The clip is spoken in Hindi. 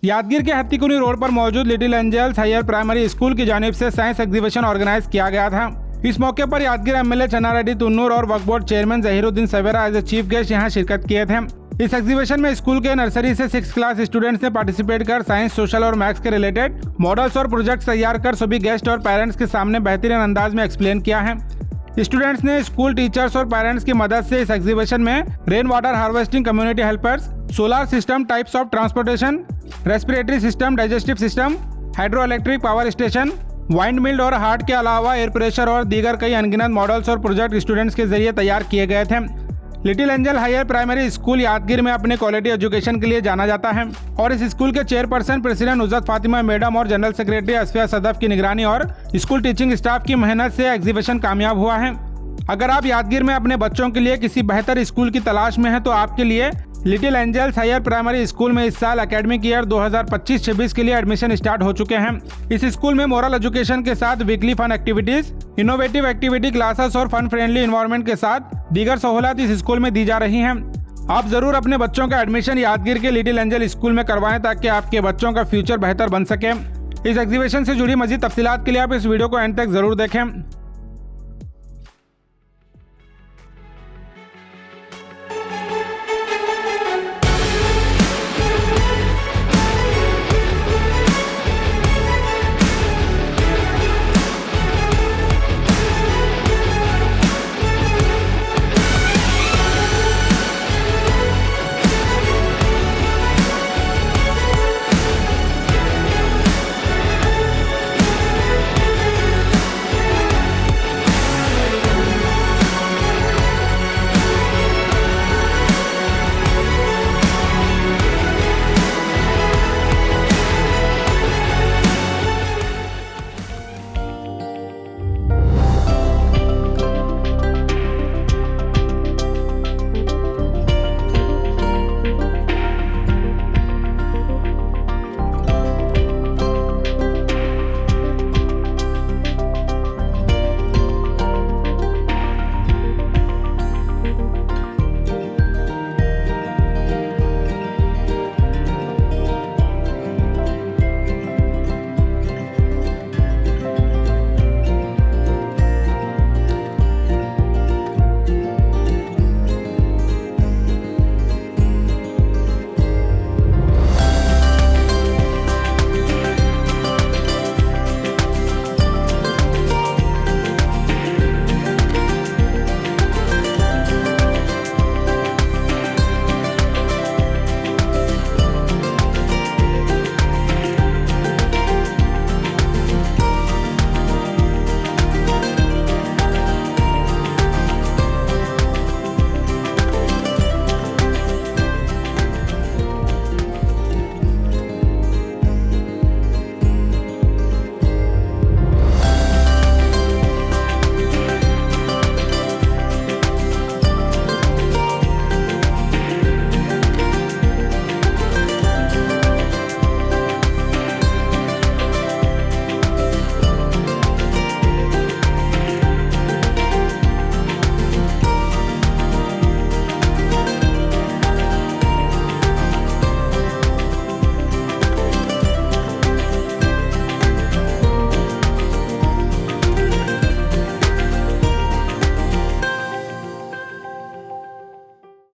यादगीर के हत्तीकुनी रोड पर मौजूद little angels higher primary school की जानिब से साइंस एग्जीबिशन ऑर्गेनाइज किया गया था। इस मौके पर यादगीर एमएलए चन्ना रेड्डी तुन्नूर और Waqf board chairman Zaheeruddin Savera as a chief guest यहां शिरकत किए थे। इस एग्जीबिशन में स्कूल के नर्सरी से 6th क्लास स्टूडेंट्स ने पार्टिसिपेट कर साइंस, सोशल और मैथ्स के रिलेटेड मॉडल्स और प्रोजेक्ट्स तैयार कर सभी गेस्ट और पेरेंट्स के सामने बेहतरीन अंदाज में एक्सप्लेन किया है। स्टूडेंट्स ने स्कूल टीचर्स और पेरेंट्स की मदद से इस एग्जीबिशन में rain water harvesting, community helpers, solar system, types of transportation, respiratory system, digestive system, hydro electric power station, wind mill और हार्ट के अलावा एयर प्रेशर और दीगर कई अनगिनत मॉडल्स और प्रोजेक्ट स्टूडेंट्स के जरिए तैयार किए गए थे। Little angel higher primary school Yadgir में अपने क्वालिटी एजुकेशन के लिए जाना जाता है और इस स्कूल के chairperson president Nuzrat Fatima madam और जनरल सेक्रेटरी असफिया सदफ की निगरानी और स्कूल टीचिंग स्टाफ की मेहनत से एग्जीबिशन कामयाब हुआ है। अगर आप यादगीर में अपने बच्चों के लिए किसी बेहतर स्कूल की तलाश में हैं तो आपके लिए little angels higher primary school में इस साल एकेडमिक ईयर 2025-26 के लिए एडमिशन स्टार्ट हो चुके हैं। इस स्कूल में मोरल एजुकेशन के साथ weekly fun activities, innovative activity classes और फन फ्रेंडली एनवायरनमेंट के साथ दीगर सहूलत इस स्कूल में दी जा रही हैं। आप जरूर अपने बच्चों का एडमिशन यादगीर के लिटिल एंजल स्कूल में करवाएं ताकि आपके बच्चों का फ्यूचर बेहतर बन सके। इस एग्जीबिशन से जुड़ी मजीद तफसीलात के लिए आप इस वीडियो को एंड तक जरूर देखें।